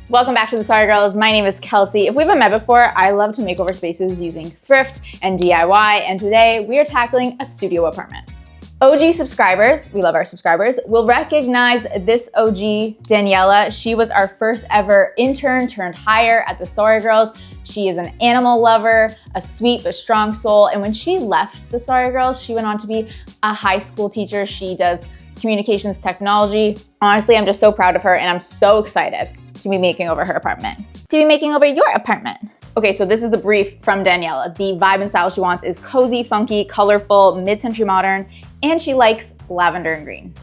Welcome back to the Sorry Girls. My name is Kelsey. If we haven't met before, I love to make over spaces using thrift and DIY, and today we are tackling a studio apartment. OG subscribers, we love our subscribers, will recognize this OG, Daniella. She was our first ever intern turned hire at the Sorry Girls. She is an animal lover, a sweet but strong soul, and when she left the Sorry Girls, she went on to be a high school teacher. She does communications technology. Honestly, I'm just so proud of her, and I'm so excited to be making over her apartment, to be making over your apartment. Okay, so this is the brief from Daniella. The vibe and style she wants is cozy, funky, colorful, mid-century modern, and she likes lavender and green.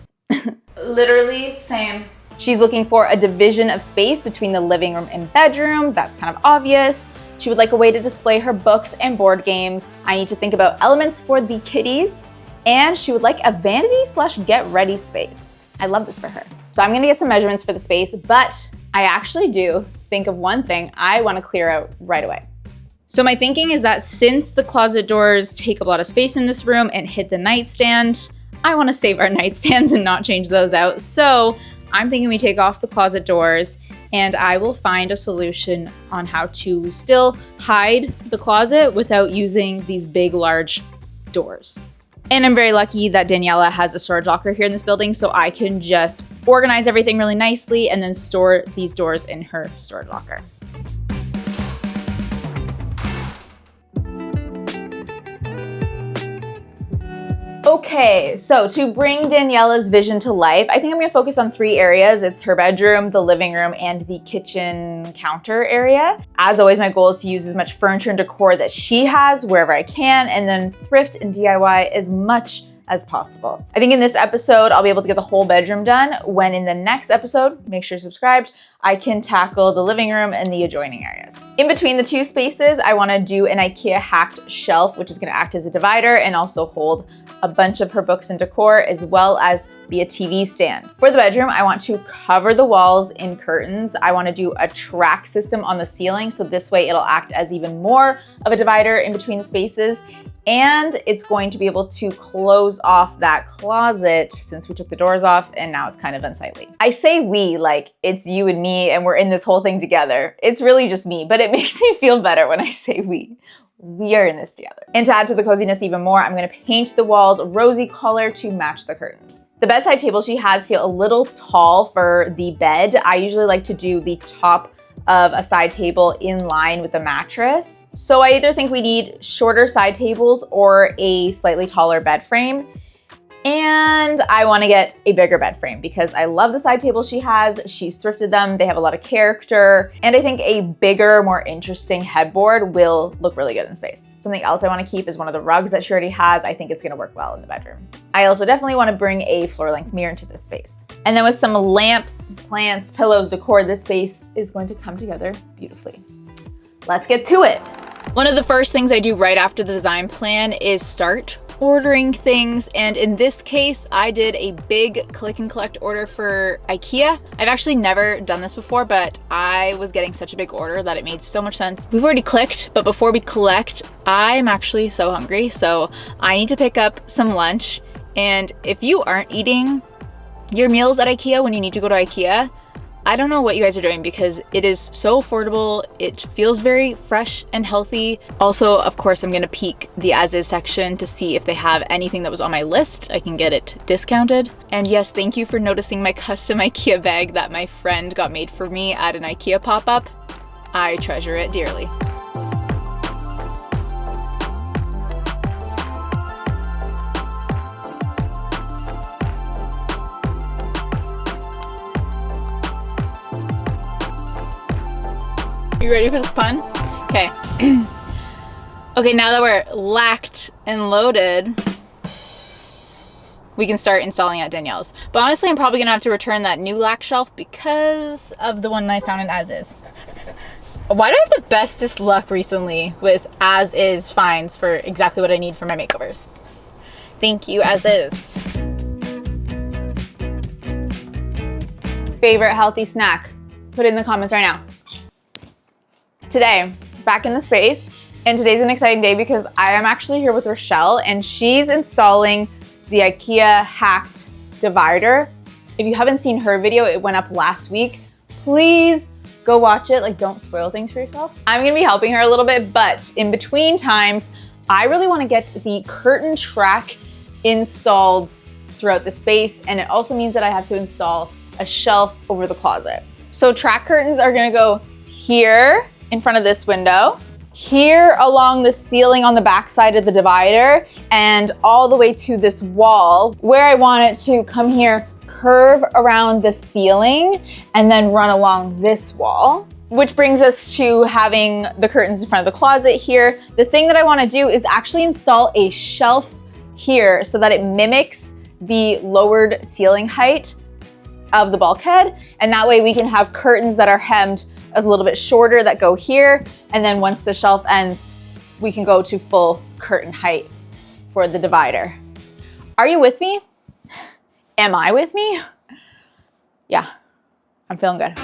Literally, same. She's looking for a division of space between the living room and bedroom. That's kind of obvious. She would like a way to display her books and board games. I need to think about elements for the kitties. And she would like a vanity/get ready space. I love this for her. So I'm gonna get some measurements for the space, but I actually do think of one thing I wanna clear out right away. So my thinking is that since the closet doors take up a lot of space in this room and hit the nightstand, I wanna save our nightstands and not change those out. So I'm thinking we take off the closet doors and I will find a solution on how to still hide the closet without using these big, large doors. And I'm very lucky that Daniella has a storage locker here in this building, so I can just organize everything really nicely and then store these doors in her storage locker. Okay, so to bring Daniella's vision to life, I think I'm gonna focus on 3 areas. It's her bedroom, the living room, and the kitchen counter area. As always, my goal is to use as much furniture and decor that she has wherever I can, and then thrift and DIY as much as possible. I think in this episode, I'll be able to get the whole bedroom done, when in the next episode, make sure you're subscribed, I can tackle the living room and the adjoining areas. In between the 2 spaces, I wanna do an IKEA hacked shelf, which is gonna act as a divider and also hold a bunch of her books and decor, as well as be a TV stand. For the bedroom, I want to cover the walls in curtains. I wanna do a track system on the ceiling, so this way it'll act as even more of a divider in between the spaces. And it's going to be able to close off that closet since we took the doors off and now it's kind of unsightly. I say we like it's you and me and we're in this whole thing together. It's really just me, but it makes me feel better when I say we. We are in this together. And to add to the coziness even more, I'm gonna paint the walls rosy color to match the curtains. The bedside table she has feel a little tall for the bed. I usually like to do the top of a side table in line with the mattress. So I either think we need shorter side tables or a slightly taller bed frame. And I wanna get a bigger bed frame because I love the side tables she has. She's thrifted them, they have a lot of character. And I think a bigger, more interesting headboard will look really good in space. Something else I wanna keep is one of the rugs that she already has. I think it's gonna work well in the bedroom. I also definitely wanna bring a floor length mirror into this space. And then with some lamps, plants, pillows, decor, this space is going to come together beautifully. Let's get to it. One of the first things I do right after the design plan is start ordering things, and in this case I did a big click and collect order for IKEA. I've actually never done this before, but I was getting such a big order that it made so much sense. We've already clicked, but before we collect, I'm actually so hungry, so I need to pick up some lunch. And if you aren't eating your meals at IKEA when you need to go to IKEA, I don't know what you guys are doing because it is so affordable. It feels very fresh and healthy. Also, of course, I'm gonna peek the as is section to see if they have anything that was on my list. I can get it discounted. And yes, thank you for noticing my custom IKEA bag that my friend got made for me at an IKEA pop-up. I treasure it dearly. You ready for this pun? Okay. Okay, now that we're lacked and loaded, we can start installing at Daniella's. But honestly, I'm probably gonna have to return that new lack shelf because of the one I found in as is. Why do I have the bestest luck recently with as is finds for exactly what I need for my makeovers? Thank you, as is. Favorite healthy snack? Put it in the comments right now. Today, back in the space, and today's an exciting day because I am actually here with Rochelle and she's installing the IKEA hacked divider. If you haven't seen her video, it went up last week. Please go watch it. Like, don't spoil things for yourself. I'm gonna be helping her a little bit, but in between times, I really wanna get the curtain track installed throughout the space, and it also means that I have to install a shelf over the closet. So track curtains are gonna go here in front of this window, here along the ceiling on the back side of the divider, and all the way to this wall where I want it to come here, curve around the ceiling, and then run along this wall. Which brings us to having the curtains in front of the closet here. The thing that I wanna do is actually install a shelf here so that it mimics the lowered ceiling height of the bulkhead. And that way we can have curtains that are hemmed as a little bit shorter that go here. And then once the shelf ends, we can go to full curtain height for the divider. Are you with me? Am I with me? Yeah, I'm feeling good.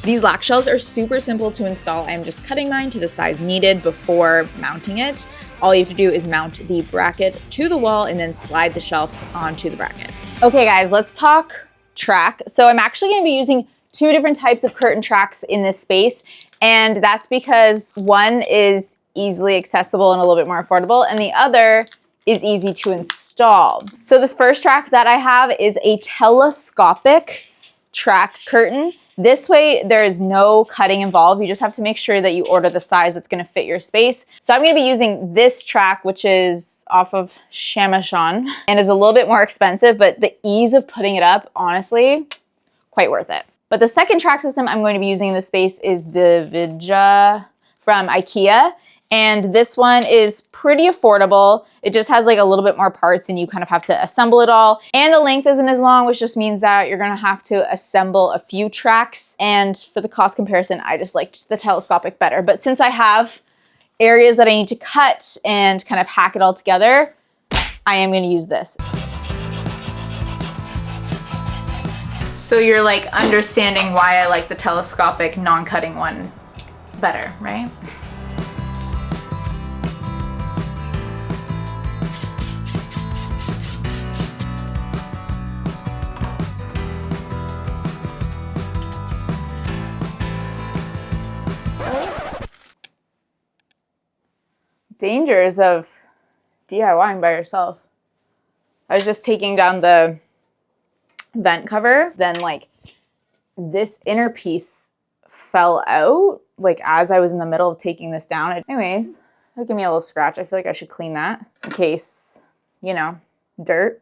These lock shelves are super simple to install. I'm just cutting mine to the size needed before mounting it. All you have to do is mount the bracket to the wall and then slide the shelf onto the bracket. Okay guys, let's talk track. So I'm actually gonna be using 2 different types of curtain tracks in this space. And that's because one is easily accessible and a little bit more affordable, and the other is easy to install. So this first track that I have is a telescopic track curtain. This way, there is no cutting involved. You just have to make sure that you order the size that's gonna fit your space. So I'm gonna be using this track, which is off of Shamashon and is a little bit more expensive, but the ease of putting it up, honestly, quite worth it. But the second track system I'm going to be using in this space is the Vidja from IKEA. And this one is pretty affordable. It just has like a little bit more parts and you kind of have to assemble it all. And the length isn't as long, which just means that you're gonna have to assemble a few tracks. And for the cost comparison, I just liked the telescopic better. But since I have areas that I need to cut and kind of hack it all together, I am gonna use this. So you're like understanding why I like the telescopic non-cutting one better, right? Dangers of DIYing by yourself. I was just taking down the vent cover, then like this inner piece fell out like as I was in the middle of taking this down. Anyways, that'll give me a little scratch. I feel like I should clean that in case, you know, dirt.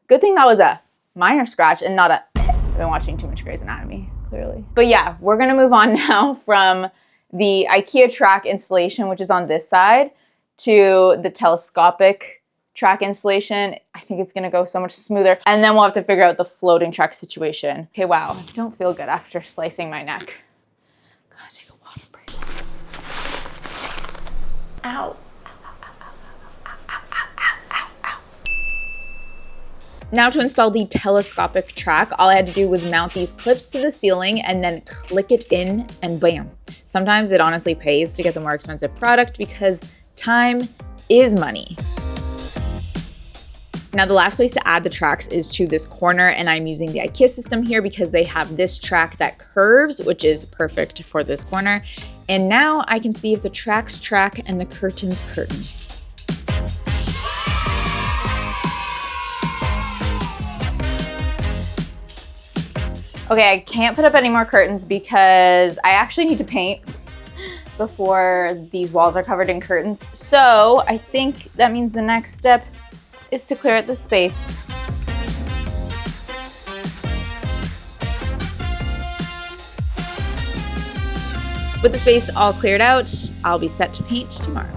Good thing that was a minor scratch and not a, I've been watching too much Grey's Anatomy, clearly. But yeah, we're gonna move on now from the IKEA track installation, which is on this side, to the telescopic track installation. I think it's gonna go so much smoother. And then we'll have to figure out the floating track situation. Okay, wow, I don't feel good after slicing my neck. Gotta take a water break. Ow. Now to install the telescopic track, all I had to do was mount these clips to the ceiling and then click it in and bam. Sometimes it honestly pays to get the more expensive product because time is money. Now the last place to add the tracks is to this corner, and I'm using the IKEA system here because they have this track that curves, which is perfect for this corner. And now I can see if the tracks track and the curtains curtain. Okay, I can't put up any more curtains because I actually need to paint before these walls are covered in curtains. So I think that means the next step is to clear out the space. With the space all cleared out, I'll be set to paint tomorrow.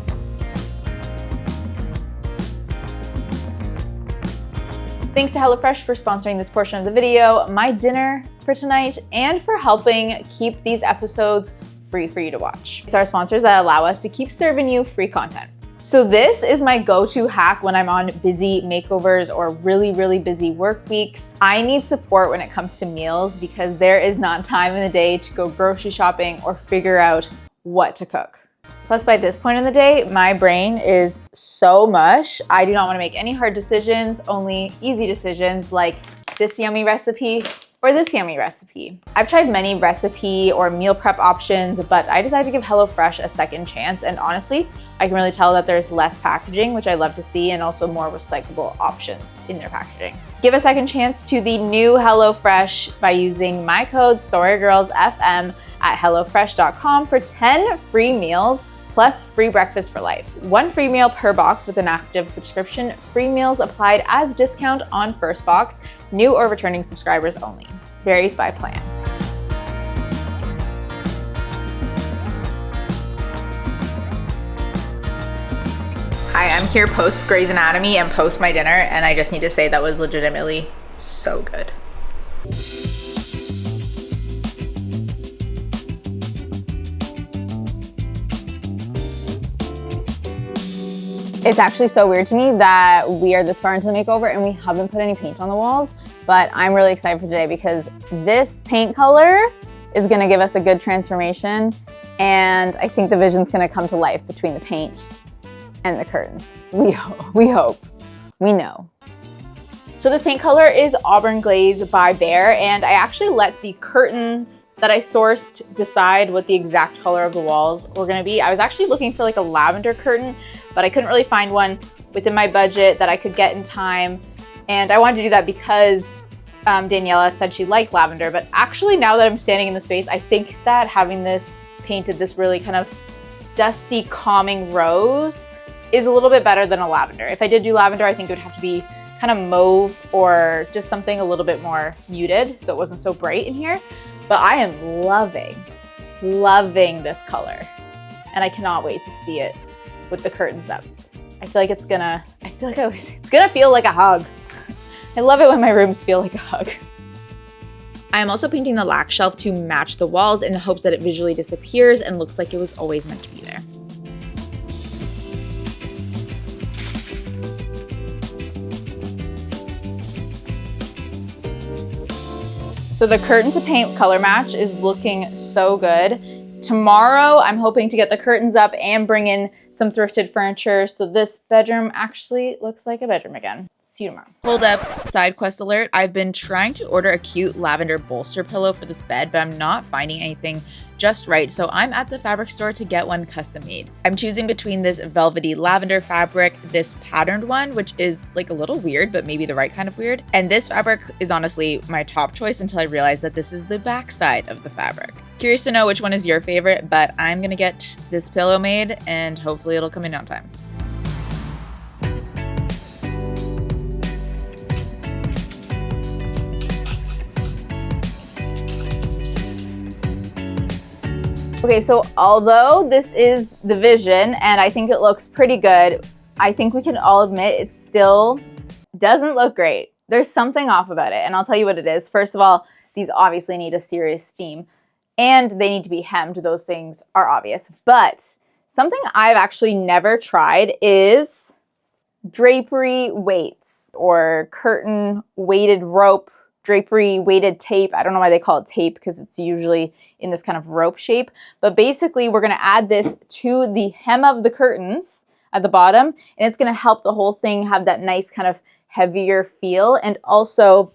Thanks to HelloFresh for sponsoring this portion of the video, my dinner for tonight, and for helping keep these episodes free for you to watch. It's our sponsors that allow us to keep serving you free content. So this is my go-to hack when I'm on busy makeovers or really, really busy work weeks. I need support when it comes to meals because there is not time in the day to go grocery shopping or figure out what to cook. Plus, by this point in the day, my brain is so mush. I do not want to make any hard decisions, only easy decisions like this yummy recipe or this yummy recipe. I've tried many recipe or meal prep options, but I decided to give HelloFresh a second chance, and honestly, I can really tell that there's less packaging, which I love to see, and also more recyclable options in their packaging. Give a second chance to the new HelloFresh by using my code SorryGirlsFM at HelloFresh.com for 10 free meals plus free breakfast for life. 1 free meal per box with an active subscription. Free meals applied as discount on first box. New or returning subscribers only. Varies by plan. Hi, I'm here post Grey's Anatomy and post my dinner, and I just need to say that was legitimately so good. It's actually so weird to me that we are this far into the makeover and we haven't put any paint on the walls, but I'm really excited for today because this paint color is gonna give us a good transformation, and I think the vision's gonna come to life between the paint and the curtains. We hope, we know. So this paint color is Auburn Glaze by Behr, and I actually let the curtains that I sourced decide what the exact color of the walls were gonna be. I was actually looking for like a lavender curtain, but I couldn't really find one within my budget that I could get in time. And I wanted to do that because Daniella said she liked lavender, but actually now that I'm standing in the space, I think that having this painted this really kind of dusty, calming rose is a little bit better than a lavender. If I did do lavender, I think it would have to be kind of mauve or just something a little bit more muted so it wasn't so bright in here. But I am loving this color. And I cannot wait to see it with the curtains up. I feel like it's gonna feel like a hug. I love it when my rooms feel like a hug. I'm also painting the lac shelf to match the walls in the hopes that it visually disappears and looks like it was always meant to be there. So the curtain to paint color match is looking so good. Tomorrow, I'm hoping to get the curtains up and bring in some thrifted furniture. So this bedroom actually looks like a bedroom again. See you tomorrow. Hold up, side quest alert. I've been trying to order a cute lavender bolster pillow for this bed, but I'm not finding anything just right. So I'm at the fabric store to get one custom made. I'm choosing between this velvety lavender fabric, this patterned one, which is like a little weird, but maybe the right kind of weird. And this fabric is honestly my top choice until I realized that this is the back side of the fabric. Curious to know which one is your favorite, but I'm gonna get this pillow made and hopefully it'll come in on time. Okay, so although this is the vision and I think it looks pretty good, I think we can all admit it still doesn't look great. There's something off about it, and I'll tell you what it is. First of all, these obviously need a serious steam and they need to be hemmed. Those things are obvious. But something I've actually never tried is drapery weights or curtain weighted rope, drapery weighted tape. I don't know why they call it tape because it's usually in this kind of rope shape. But basically we're gonna add this to the hem of the curtains at the bottom, and it's gonna help the whole thing have that nice kind of heavier feel, and also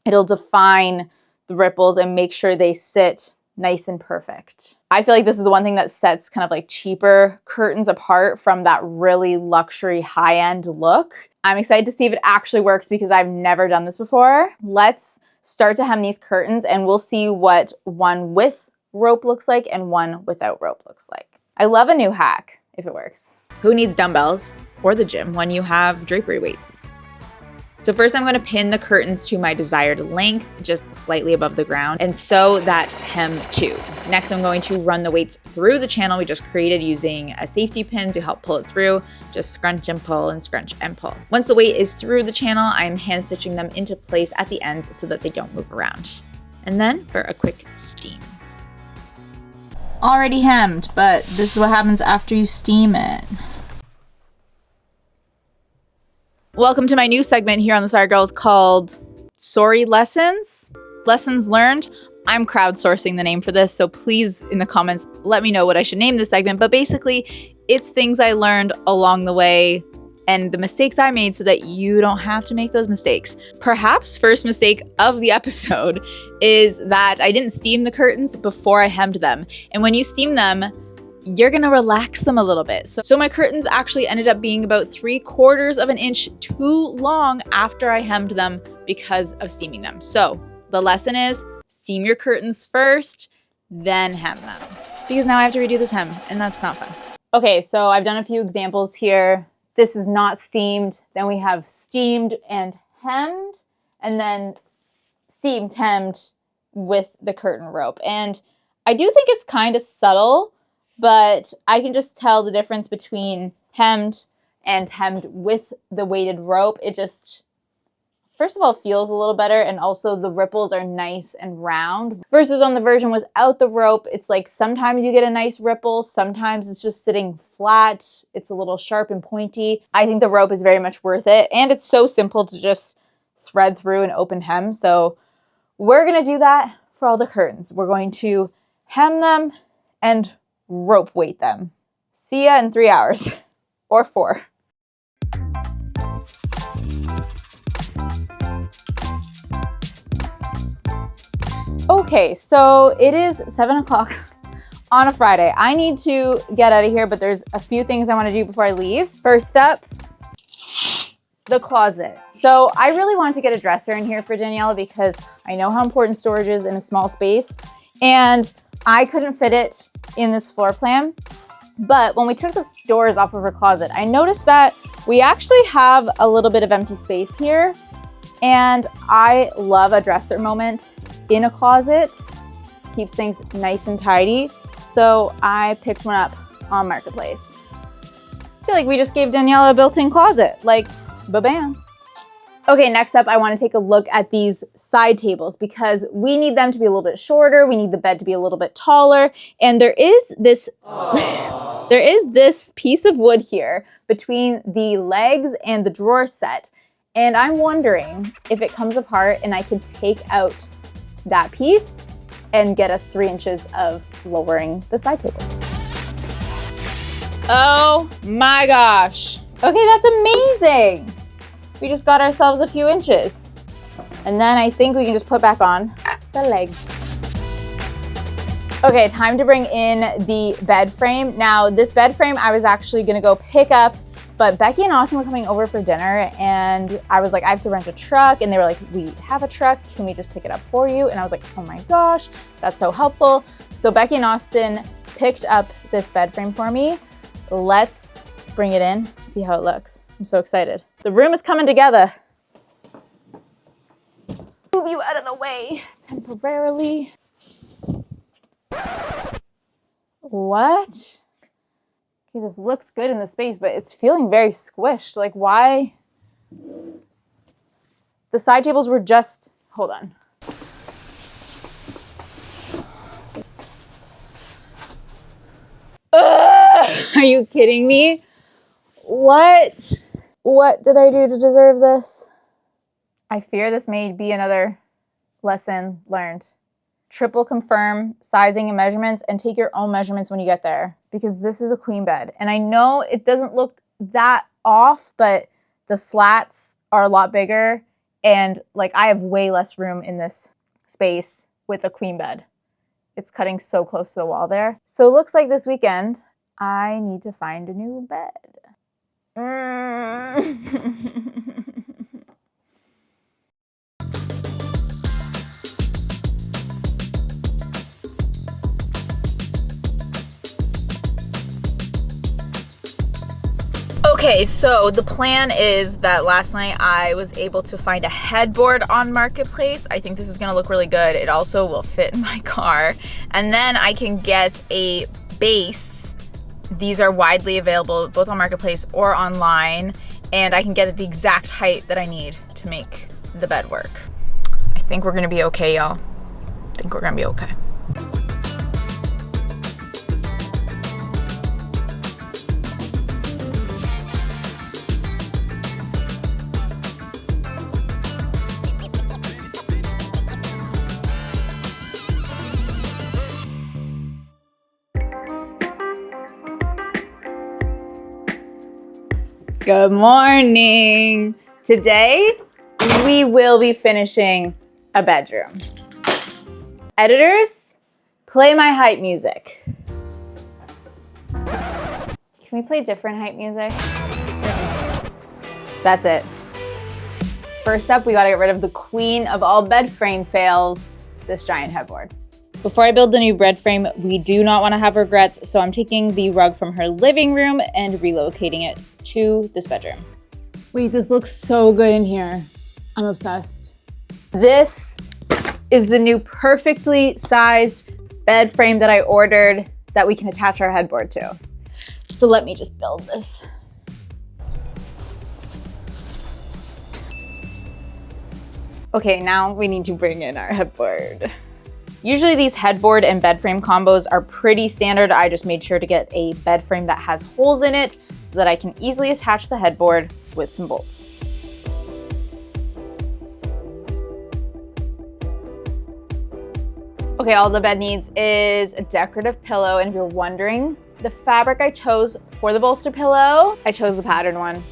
it'll define the ripples and make sure they sit nice and perfect. I feel like this is the one thing that sets kind of like cheaper curtains apart from that really luxury high-end look. I'm excited to see if it actually works because I've never done this before. Let's start to hem these curtains and we'll see what one with rope looks like and one without rope looks like. I love a new hack if it works. Who needs dumbbells or the gym when you have drapery weights? So first I'm going to pin the curtains to my desired length, just slightly above the ground, and sew that hem too. Next, I'm going to run the weights through the channel we just created using a safety pin to help pull it through. Just scrunch and pull and scrunch and pull. Once the weight is through the channel, I'm hand stitching them into place at the ends so that they don't move around. And then for a quick steam. Already hemmed, but this is what happens after you steam it. Welcome to my new segment here on TheSorryGirls called Sorry Lessons. Lessons learned. I'm crowdsourcing the name for this, so please in the comments let me know what I should name this segment. But basically, it's things I learned along the way and the mistakes I made so that you don't have to make those mistakes. Perhaps first mistake of the episode is that I didn't steam the curtains before I hemmed them. And when you steam them, you're gonna relax them a little bit. So my curtains actually ended up being about 3/4 of an inch too long after I hemmed them because of steaming them. So the lesson is steam your curtains first, then hem them. Because now I have to redo this hem, and that's not fun. Okay, so I've done a few examples here. This is not steamed. Then we have steamed and hemmed, and then steamed, hemmed with the curtain rope. And I do think it's kind of subtle, but I can just tell the difference between hemmed and hemmed with the weighted rope. It just, first of all, feels a little better, and also the ripples are nice and round. Versus on the version without the rope, it's like sometimes you get a nice ripple, sometimes it's just sitting flat. It's a little sharp and pointy. I think the rope is very much worth it, and it's so simple to just thread through an open hem. So we're gonna do that for all the curtains. We're going to hem them and rope weight them. See ya in 3 hours or 4. Okay, so it is 7 o'clock on a Friday. I need to get out of here, but there's a few things I want to do before I leave. First up, the closet. So I really wanted to get a dresser in here for Daniella because I know how important storage is in a small space, and I couldn't fit it in this floor plan. But when we took the doors off of her closet, I noticed that we actually have a little bit of empty space here, and I love a dresser moment in a closet. Keeps things nice and tidy. So I picked one up on Marketplace. I feel like we just gave Daniella a built-in closet, like ba-bam. Okay, next up, I want to take a look at these side tables because we need them to be a little bit shorter. We need the bed to be a little bit taller. And there is this, there is this piece of wood here between the legs and the drawer set. And I'm wondering if it comes apart and I can take out that piece and get us 3 inches of lowering the side table. Oh my gosh. Okay, that's amazing. We just got ourselves a few inches. And then I think we can just put back on the legs. Okay, time to bring in the bed frame. Now, this bed frame I was actually gonna go pick up, but Becky and Austin were coming over for dinner, and I was like, I have to rent a truck, and they were like, we have a truck, can we just pick it up for you? And I was like, oh my gosh, that's so helpful. So Becky and Austin picked up this bed frame for me. Let's bring it in, see how it looks. I'm so excited. The room is coming together. Move you out of the way temporarily. What? Okay, this looks good in the space, but it's feeling very squished. Like, why? The side tables were just, hold on. Ugh, are you kidding me? What? What did I do to deserve this? I fear this may be another lesson learned. Triple confirm sizing and measurements and take your own measurements when you get there because this is a queen bed. And I know it doesn't look that off, but the slats are a lot bigger and like I have way less room in this space with a queen bed. It's cutting so close to the wall there. So it looks like this weekend I need to find a new bed. Okay, so the plan is that last night I was able to find a headboard on Marketplace. I think this is gonna look really good. It also will fit in my car. And then I can get a base. These are widely available both on Marketplace or online. And I can get it the exact height that I need to make the bed work. I think we're gonna be okay, y'all. I think we're gonna be okay. Good morning. Today, we will be finishing a bedroom. Editors, play my hype music. Can we play different hype music? That's it. First up, we gotta get rid of the queen of all bed frame fails, this giant headboard. Before I build the new bed frame, we do not want to have regrets, so I'm taking the rug from her living room and relocating it to this bedroom. Wait, this looks so good in here. I'm obsessed. This is the new perfectly sized bed frame that I ordered that we can attach our headboard to. So let me just build this. Okay, now we need to bring in our headboard. Usually these headboard and bed frame combos are pretty standard. I just made sure to get a bed frame that has holes in it so that I can easily attach the headboard with some bolts. Okay, all the bed needs is a decorative pillow, and if you're wondering, the fabric I chose for the bolster pillow, I chose the pattern one.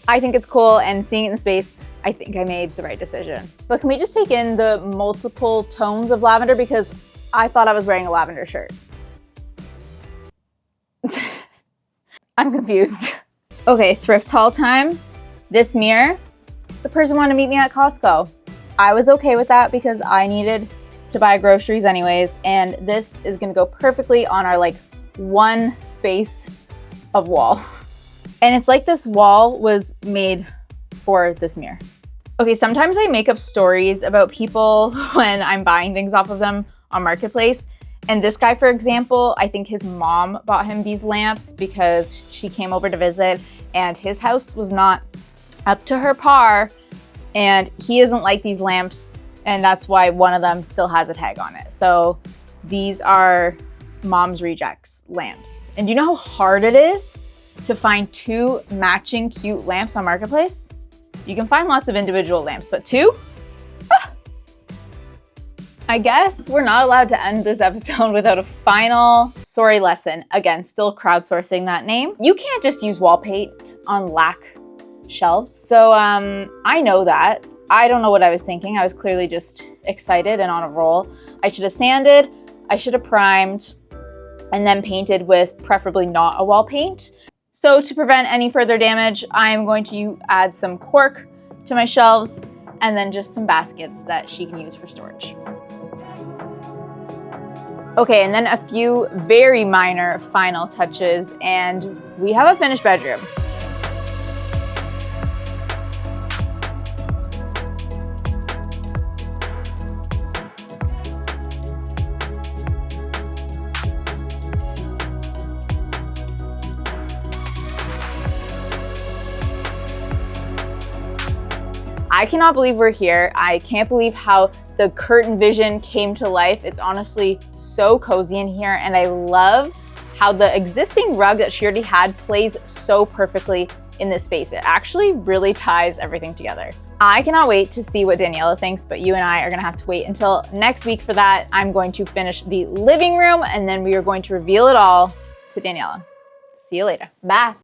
I think it's cool, and seeing it in the space, I think I made the right decision. But can we just take in the multiple tones of lavender, because I thought I was wearing a lavender shirt. I'm confused. Okay, thrift haul time. This mirror, the person wanted to meet me at Costco. I was okay with that because I needed to buy groceries anyways, and this is gonna go perfectly on our like one space of wall. And it's like this wall was made for this mirror. Okay, sometimes I make up stories about people when I'm buying things off of them on Marketplace. And this guy, for example, I think his mom bought him these lamps because she came over to visit and his house was not up to her par, and he doesn't like these lamps, and that's why one of them still has a tag on it. So these are mom's rejects lamps. And do you know how hard it is to find two matching cute lamps on Marketplace? You can find lots of individual lamps, but two? Ah! I guess we're not allowed to end this episode without a final sorry lesson. Again, still crowdsourcing that name. You can't just use wall paint on lac shelves. So I know that. I don't know what I was thinking. I was clearly just excited and on a roll. I should have sanded, I should have primed, and then painted with preferably not a wall paint. So to prevent any further damage, I'm going to add some cork to my shelves and then just some baskets that she can use for storage. Okay, and then a few very minor final touches, and we have a finished bedroom. I cannot believe we're here. I can't believe how the curtain vision came to life. It's honestly so cozy in here, and I love how the existing rug that she already had plays so perfectly in this space. It actually really ties everything together. I cannot wait to see what Daniella thinks, but you and I are gonna have to wait until next week for that. I'm going to finish the living room, and then we are going to reveal it all to Daniella. See you later. Bye.